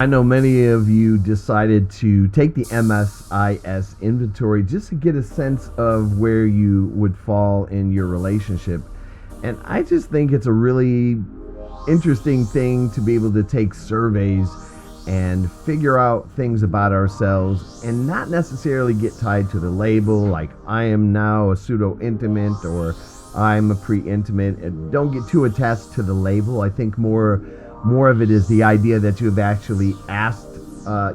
I know many of you decided to take the MSIS inventory just to get a sense of where you would fall in your relationship. And I just think it's a really interesting thing to be able to take surveys and figure out things about ourselves and not necessarily get tied to the label like I am now a pseudo intimate or I'm a pre intimate. And don't get too attached to the label. I think more of it is the idea that you have actually asked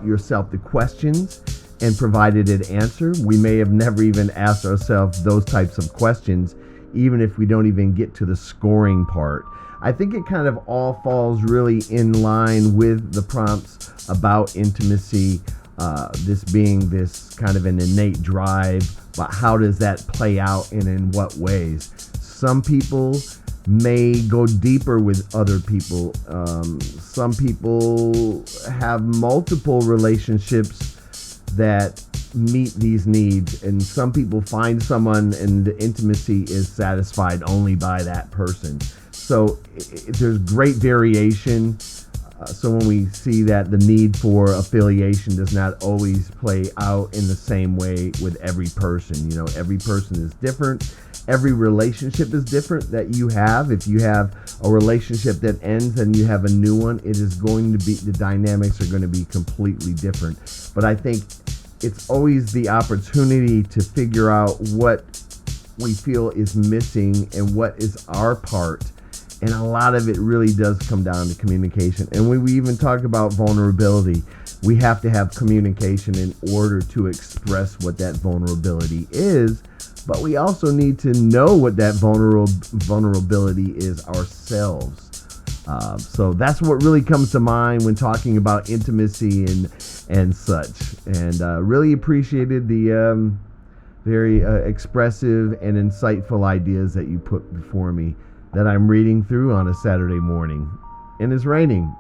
yourself the questions and provided an answer. We may have never even asked ourselves those types of questions, even if we don't even get to the scoring part. I think it kind of all falls really in line with the prompts about intimacy, this being this kind of an innate drive, but how does that play out and in what ways? Some people may go deeper with other people. Some people have multiple relationships that meet these needs, and some people find someone and the intimacy is satisfied only by that person. So there's great variation. So when we see that the need for affiliation does not always play out in the same way with every person. You know, every person is different. Every relationship is different that you have. If you have a relationship that ends and you have a new one, it is going to be, the dynamics are going to be completely different. But I think it's always the opportunity to figure out what we feel is missing and what is our part. And a lot of it really does come down to communication. And when we even talk about vulnerability, we have to have communication in order to express what that vulnerability is. But we also need to know what that vulnerability is ourselves. So that's what really comes to mind when talking about intimacy and such. And really appreciated the very expressive and insightful ideas that you put before me that I'm reading through on a Saturday morning. And it's raining.